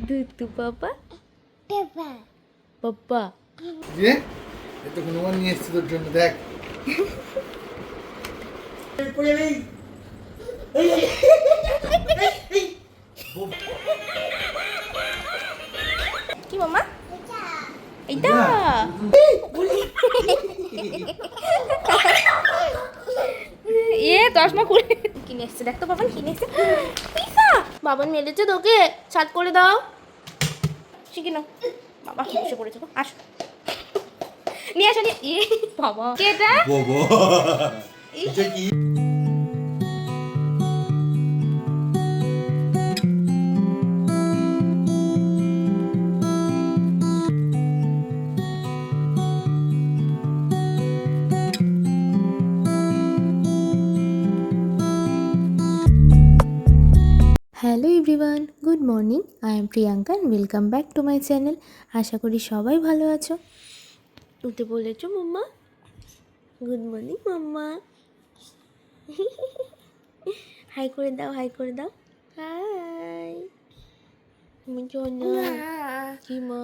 দুতু বাবা বাবা যে এত হনুমান নিয়ে এসছি তোর জন্য দেখ কি মামা এইটা চশমা খুলে কিনে এসছে দেখ তো বাবান কিনে এসছে বাবান মেরেছে তোকে ছাদ করে দাও শিখি নাও বাবা কি বসে পড়েছো আসো নিয়ে আসো নিয়ে বাবা কেটা এটা কি hello everyone, good morning. I am Priyanka and welcome back to my channel. আশা করি সবাই ভালো আছো। উঠে বলেছো mamma good morning mamma hi করে দাও হাই করে দাও হাই তুমি জন্য কি মা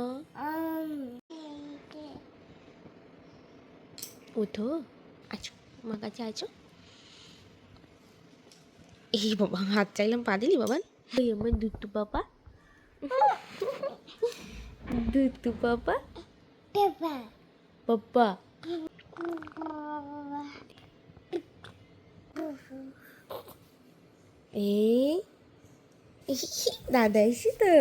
ওঠো আছো আমার কাছে আছো এই বাবা হাত চাইলাম পা দিলি বাবা ওই আমার দুট্টু বাবা দুট্টু বাবা বাবা এই দাদা এসে তো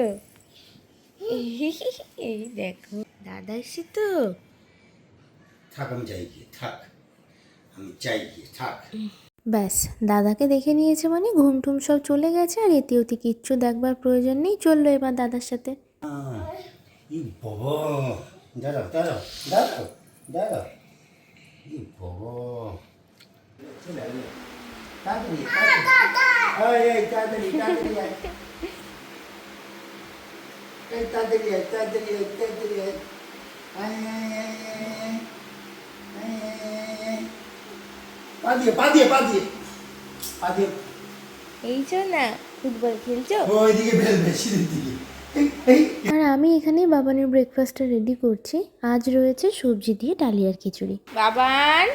এই দেখো দাদা এসে তো থাক আমি যাই গিয়ে থাক আমি যাই গিয়ে থাক ব্যাস, দাদাকে দেখে নিয়েছে মানে ঘুম টুম সব চলে গেছে, আর এতে ওতে কিচ্ছু দেখবার প্রয়োজন নেই। চললো এবার দাদার সাথে। ই বাবা দাঁড়াও দাঁড়াও দাঁড়াও দাঁড়াও ই বাবা তাড়াতাড়ি তাড়াতাড়ি তাড়াতাড়ি এই তাড়াতাড়ি তাড়াতাড়ি তাড়াতাড়ি পা দিয়ে পা দিয়ে পা দিয়ে পা দিয়ে এই না ফুটবল খেলছো ওইদিকে ফেলবে সিঁড়ির দিকে আর আমি এখানে বাবানের ব্রেকফাস্টটা রেডি করছি। আজ রয়েছে সবজি দিয়ে ডালিয়ার খিচুড়ি। বাবান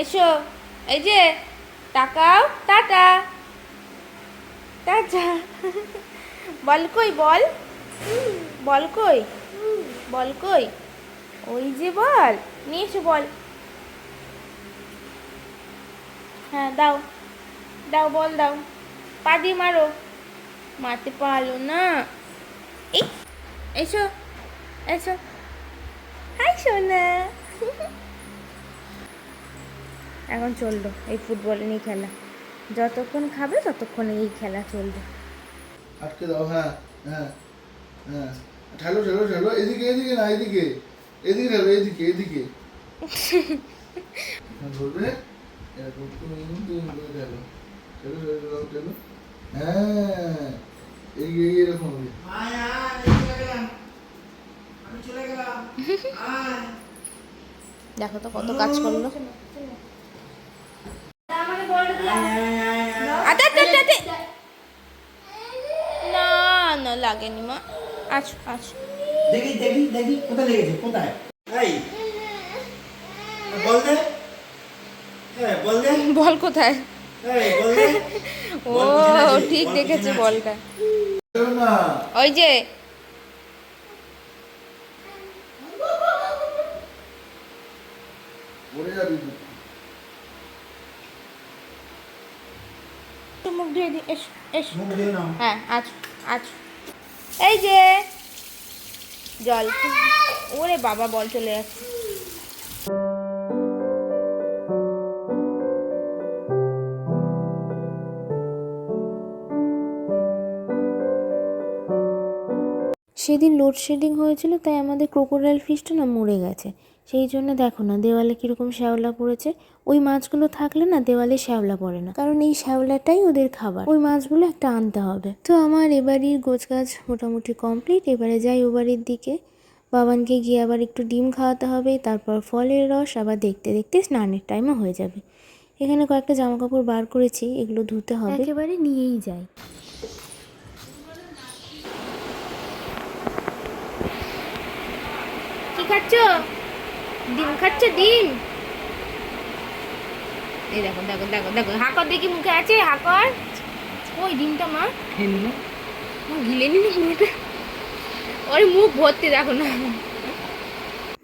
এসো এই যে তাকাও টাটা টাটা বল কই বল বল কই বল কই ওই যে বল নিয়ে এসো বল হ্যাঁ দাও দাও বল দাও পা দিয়ে মারো মারতে পারলো না এই এসো এসো হাই সোনা এখন চললো এই ফুটবল নিয়ে খেলা যতক্ষণ খাবে ততক্ষণ এই খেলা চলবে আটকে দাও হ্যাঁ হ্যাঁ হ্যাঁ ঠেলো ঠেলো ঠেলো এদিকে এদিকে না এদিকে এদিকে ঠেলো এদিকে এদিকে ধরবে এরকম তুমি তুমি করে ঠেলো ঠেলো ঠেলো ঠেলো ঠেলো হ্যাঁ এদিকে এরকম হবে দেখো তো কত কাজ করলো না না লাগেনি মা আছো আছো দেখি দেখি দেখি কোথায় লেগেছে কোথায় এই বল দে বল দে বল কোথায় এই বল দে ও ঠিক দেখেছে বলটা না ওই যে পড়ে যাবি মুখ ধুয়ে দি এসো এসো মুখ দিয়ে নাও হ্যাঁ আছো আছো এই যে জল ওরে বাবা বল চলে যাচ্ছে সেদিন লোডশেডিং হয়েছিল, তাই আমাদের ক্রোকোডাইল ফিশটা না মরে গেছে। সেই জন্য দেখো না দেওয়ালে কীরকম শ্যাওলা পড়েছে। ওই মাছগুলো থাকলে না দেওয়ালে শ্যাওলা পড়ে না, কারণ এই শ্যাওলাটাই ওদের খাবার। ওই মাছগুলো একটা আনতে হবে। তো আমার এবাড়ির গোছগাছ মোটামুটি কমপ্লিট। এবারে যাই ও বাড়ির দিকে। বাবানকে গিয়ে আবার একটু ডিম খাওয়াতে হবে, তারপর ফলের রস, আবার দেখতে দেখতে স্নানের টাইমও হয়ে যাবে। এখানে কয়েকটা জামা কাপড় বার করেছি, এগুলো ধুতে হবে। একেবারে নিয়েই যাই। খাচ্ছ? ডিম খাচ্ছ? ডিম? এই দেখো দেখো দেখো দেখো, হাকর দেখি মুখে আছে, হাকর। ওই ডিমটা মা গিলে নিলি মুখে, ওর মুখ ভর্তি দেখো না।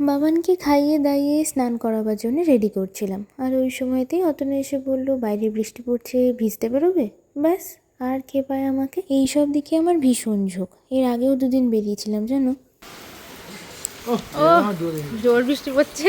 বাবানকে খাইয়ে দাইয়ে স্নান করাবার জন্য রেডি করছিলাম, আর ওই সময়তেই অতনু এসে বলল বাইরে বৃষ্টি পড়ছে, ভিজতে বেরোবে। ব্যাস, আর কে পায় আমাকে। এইসব দিকে আমার ভীষণ ঝোঁক। এর আগেও 2 দিন বেরিয়েছিলাম জানো। ও জোর বৃষ্টি পড়ছে।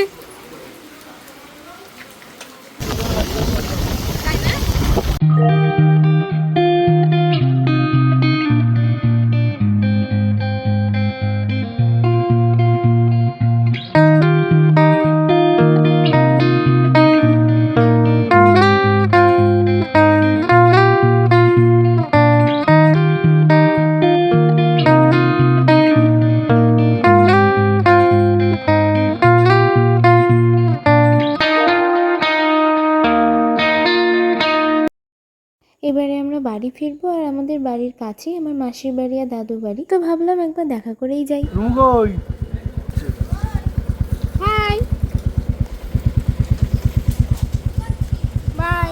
এবারে আমরা বাড়ি ফিরবো, আর আমাদের বাড়ির কাছেই আমার মাসির বাড়ি আর দাদুর বাড়ি, তো ভাবলাম একবার দেখা করেই যাই। High by.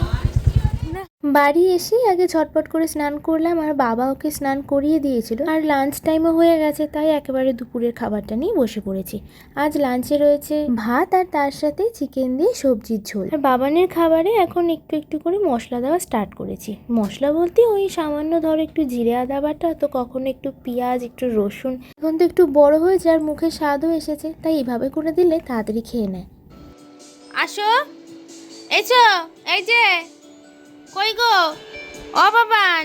বাড়ি এসেই আগে ঝটপট করে স্নান করলাম, আর বাবা ওকে স্নান করিয়ে দিয়েছিল, আর লাঞ্চ টাইমও হয়ে গেছে, তাই একেবারে দুপুরের খাবারটা নিয়ে বসে পড়েছি। আজ লাঞ্চে রয়েছে ভাত, আর তার সাথে চিকেন দিয়ে সবজির ঝোল। আর বাবানের খাবারে এখন একটু একটু করে মশলা দেওয়া স্টার্ট করেছি। মশলা বলতে ওই সামান্য ধরো একটু জিরে আদা বাটা, তো কখনো একটু পেঁয়াজ, একটু রসুন। এখন তো একটু বড় হয়েছে আর মুখে স্বাদও এসেছে, তাই এইভাবে করে দিলে তাড়াতাড়ি খেয়ে নেয়। আসো, এসো, এই যে কই গো, ও বাবান।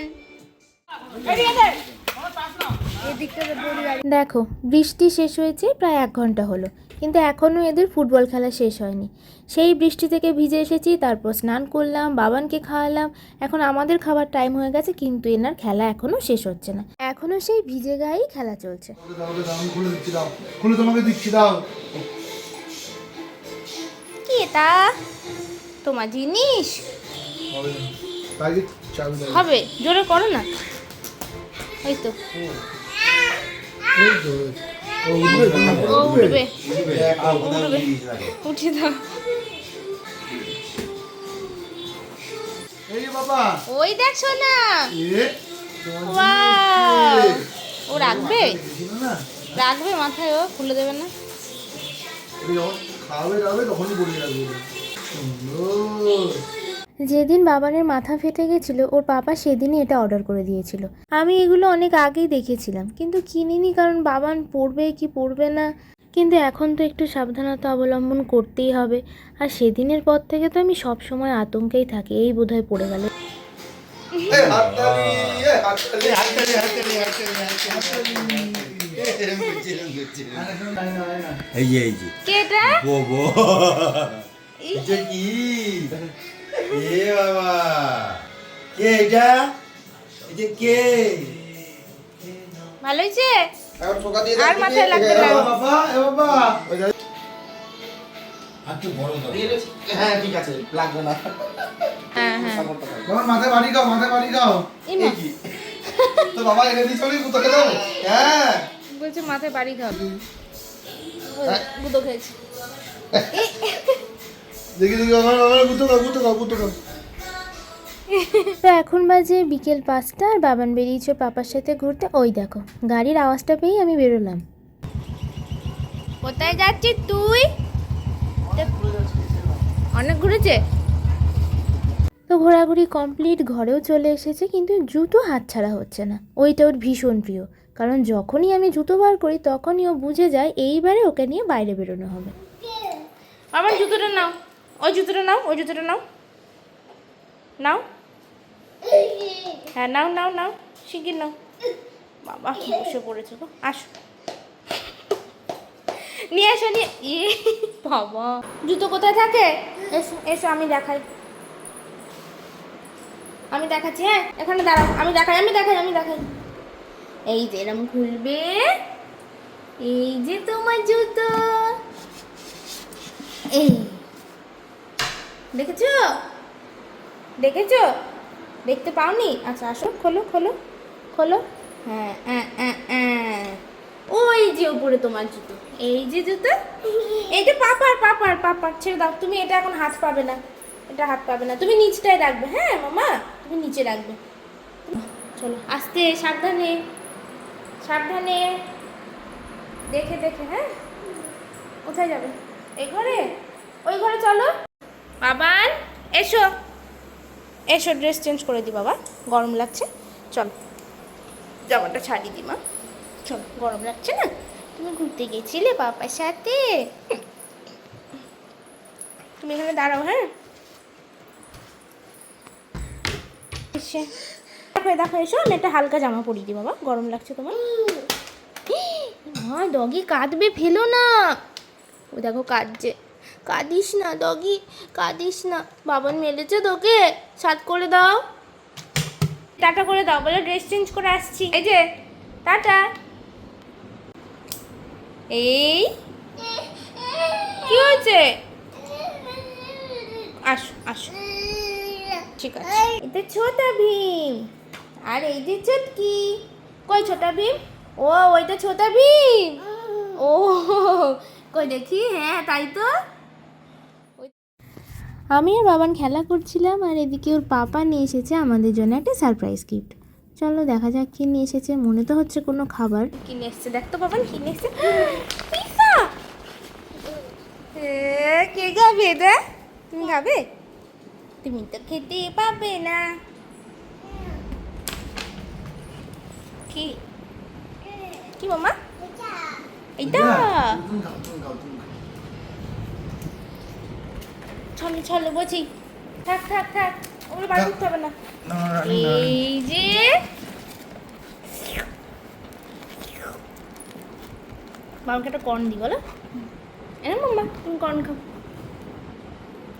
দেখো, বৃষ্টি শেষ হয়েছে প্রায় 1 ঘন্টা হলো, কিন্তু এখনও এদের ফুটবল খেলা শেষ হয়নি। সেই বৃষ্টি থেকে ভিজে এসেছি, তারপর স্নান করলাম, বাবানকে খাওয়ালাম, এখন আমাদের খাবার টাইম হয়ে গেছে, কিন্তু এনার খেলা এখনও শেষ হচ্ছে না, এখনও সেই ভিজে গায়েই খেলা চলছে। খুলে তোমাকে দিচ্ছি, দাও। কি এটা তোমার জিনিস? হবে, জোরে করো না। এই তো ও উঠবে, উঠে দাও। ওই দেখছো না, ও রাখবে রাখবে মাথায়, ও খুলে দেবে না। যেদিন বাবানের মাথা ফেটে গেছিল, ওর পাপা সেদিনই এটা অর্ডার করে দিয়েছিল। আমি এগুলো অনেক আগেই দেখেছিলাম, কিন্তু কিনিনি, কারণ বাবান পড়বে কি পড়বে না। কিন্তু এখন তো একটু সাবধানতা অবলম্বন করতেই হবে, আর সেদিনের পর থেকে তো আমি সব সময় আতঙ্কেই থাকি, এই বোধহয় পড়ে গেল। এই যে কেটা বো এটা কি? এ বাবা, কে এটা? এটা কে? ভালো হয়েছে? আর মাথায় লাগবে না। হ্যাঁ ঠিক আছে, লাগবে না। হ্যাঁ হ্যাঁ, তোমার মাথায় বাড়ি খাও, মাথায় বাড়ি খাও। তো বাবা এনে দিয়েছ তোকে দাও। হ্যাঁ বলছে মাথায় বাড়ি খাও। গুঁতো খেয়েছি। দেখি দেখি আমার গুতো খাও, গুতো খাও, গুতো খাও। তো এখন বাজে বিকেল 5টা, আর বাবান বেরিয়েছে পাপার সাথে ঘুরতে। ওই দেখো, গাড়ির আওয়াজটা পেয়েই আমি বেরোলাম। কোথায় যাচ্ছিস তুই? অনেক ঘুরেছে। তো ঘোরাঘুরি কমপ্লিট, ঘরেও চলে এসেছে, কিন্তু জুতো হাতছাড়া হচ্ছে না। ওইটা ওর ভীষণ প্রিয়, কারণ যখনই আমি জুতো বার করি তখনই ও বুঝে যায় এইবারে ওকে নিয়ে বাইরে বেরোনো হবে। আমার জুতোটা নাও, ওই জুতোটা নাও, ওই জুতোটা নাও, নাও। হ্যাঁ নাও নাও নাও, শিগগির নাও। বাবা বসে পড়েছে গো, আসো নিয়ে এসো, নিয়ে। বাবা জুতো কোথায় থাকে? এসো এসো, আমি দেখাই, আমি দেখাচ্ছি। হ্যাঁ এখানে দাঁড়াও, আমি দেখাই, আমি দেখাই, আমি দেখাই। এই যে এরম খুলবে, এই যে তোমার জুতো। এই দেখেছো, দেখেছো? দেখতে পাওনি? আচ্ছা আসো, খোলো খোলো খোলো। হ্যাঁ ওই যে উপরে করে তোমার জুতো, এই যে জুতো, এইটা পাপার ছেড়ে দাও। তুমি এটা এখন হাত পাবে না, এটা হাত পাবে না, তুমি নিচটায় রাখবে। হ্যাঁ মামা, তুমি নিচে রাখবে। চলো আস্তে, সাবধানে সাবধানে, দেখে দেখে। হ্যাঁ, কোথায় যাবে? এই ঘরে? ওই ঘরে চলো। বাবান এসো এসো, ড্রেস চেঞ্জ করে দি বাবা, গরম লাগছে। চলো জামাটা ছাড়িয়ে দি মা, চলো, গরম লাগছে না? তুমি ঘুরতে গেছিলে বাবার সাথে? তুমি এখানে দাঁড়াও। হ্যাঁ, এসে দেখো দেখো, এসো, আমি একটা হালকা জামা পরিয়ে দিই বাবা, গরম লাগছে তোমার? মা ডগি কাঁদবে, ফেলো না। ও দেখো কাঁদছে, কাঁদিস না ডগি, কাঁদিস না, বাবান মেলেছে তোকে, সাত করে দাও, টাটা করে দাও, বলে ড্রেস চেঞ্জ করে আসছি। এই যে টাটা। এই কি হয়েছে? আসো আসো, ঠিক আছে। এটা ছোটা ভীম, আর এই যে চটকি। কই ছোটা ভীম? ও ওইটা ছোটা ভীম। ও কই দেখি, হ্যাঁ তাই তো। আমি আর বাবান খেলা করছিলাম, আর এদিকে ওর পাপা নিয়ে এসেছে আমাদের জন্য একটা সারপ্রাইজ গিফট। চলো দেখা যাক কী নিয়ে এসেছে, মনে তো হচ্ছে কোনো খাবার। কিনে এসছে, দেখ তো বাবান কিনে এসছে, পিৎজা। কে খাবে এটা? তুমি খাবে? তুমি তো খেতে পাবে না। কি কি মামা? এইটা তুমি খাও, তুমি খাও, তুমি খাও। চলো চলো বলছি, থাক থাক থাক, ওগুলো বার করতে হবে না। না, রানী, না, রানী। এই যে বাবাকে একটা কর্ন দিই বলো। এনে মাম্মা, তুমি কর্ন খাও,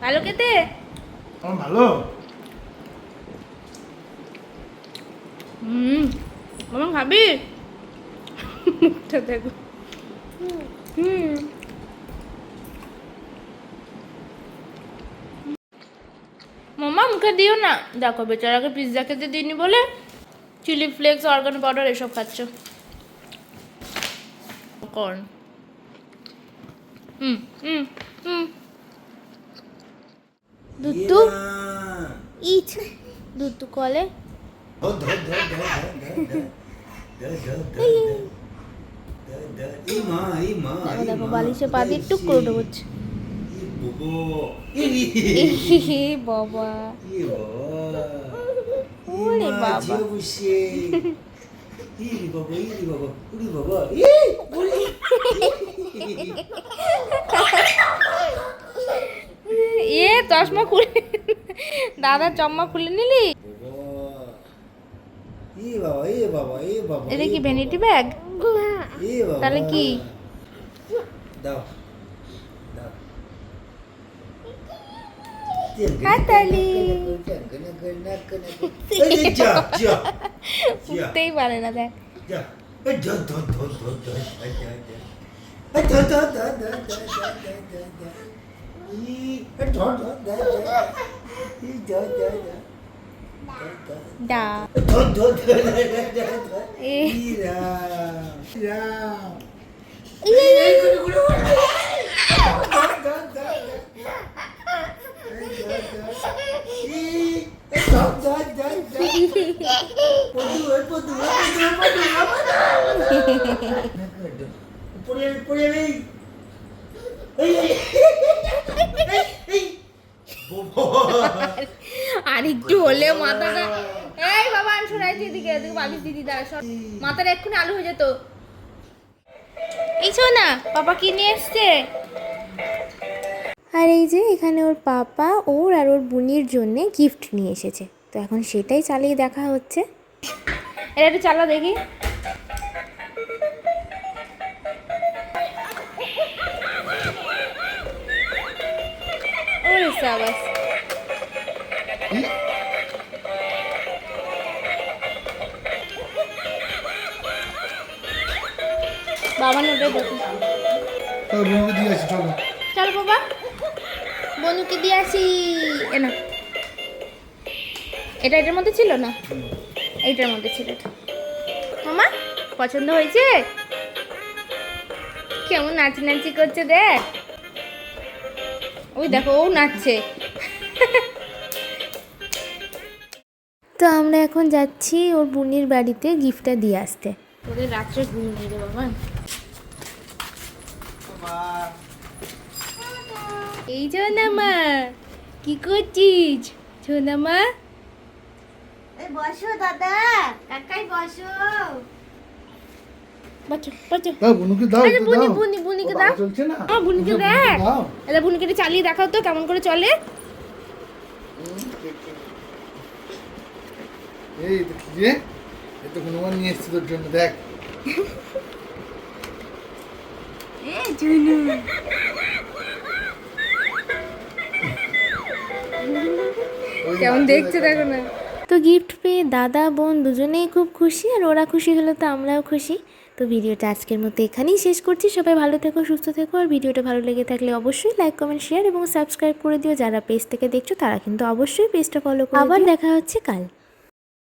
ভালো খেতে। আমার ভালো। মামা খাবি? মুখটা দেখো। মামা মুখে দিও না, দেখো বেচারাকে পিৎজা খেতে দিইনি বলে চিলি ফ্লেক্স, অর্গানো পাউডার এসব খাচ্ছ। কর্ন। দুধ ইচ, দুধ কলে। দেখো দেখো, বালিশে পা দিয়ে টুক করে উঠে পড়ছে। বাবা, ওরে বাবা, এ চশমা খুলে, দাদা চশমা খুলে নিলি? এটা কি ভ্যানিটি ব্যাগ? তাহলে কি? হাতালি উঠতেই পারে না, দেখ। ডা আর একটু হলেও মাথাটা, এই বাবা আমি সরাইছি এদিকে, এদিকে ভাবিস দিদি দাঁড়া, মাথাটা এক্ষুনি আলু হয়ে যেত। এই শোন না, পাপা কি নিয়ে এসছে? আর এই যে এখানে ওর পাপা ওর আর ওর বোনের জন্যে গিফট নিয়ে এসেছে, তো এখন সেটাই চালিয়ে দেখা হচ্ছে। এটা একটু চালা দেখি। ওরে সাবাস, বাবা না ওটাই দেখি। তোর বউকে দিয়ে আসি, চলো। চল বাবা, বন্ধুকে দিয়ে আসি। এ না, এটা এটার মধ্যে ছিল না, এইটার মধ্যে ছিল এটা। মামা পছন্দ হয়েছে? কেমন নাচি করছে দেখ, ওই দেখো ও নাচছে। তো আমরা এখন যাচ্ছি ওর বোনের বাড়িতে গিফটটা দিয়ে আসতে। তোদের রাত্রে ঘুম নেই রে বাবা। এই সোনামা কি করছিস সোনামা? বসো দাদা, কাকাই বসো। বাচ্চা বাচ্চা দাও বুনুকে দাও, আরে একটু বুনি দাও। বুনি বুনিকে ও, দাও। বাবা চলছে না? হ্যাঁ বুনিকে বুনুকে দেখ। দাও। আরে বুনিকে একটু চালিয়ে দেখাও তো কেমন করে চলে। এই দেখি যে এই তো হনুমান নিয়ে এসেছি তোর জন্য, দেখ। ওই কেমন নাচে দেখছে দেখো না। তো গিফট পেয়ে দাদা বোন দুজনেই খুব খুশি, আর ওরা খুশি হলে তো আমরাও খুশি। তো ভিডিওটা আজকের মতো এখানেই শেষ করছি। সবাই ভালো থেকো, সুস্থ থেকো, আর ভিডিওটা ভালো লেগে থাকলে অবশ্যই লাইক কমেন্ট শেয়ার এবং সাবস্ক্রাইব করে দিও। যারা পেজ থেকে দেখছো তারা কিন্তু অবশ্যই পেজটা ফলো করো। আবার দেখা হচ্ছে কাল।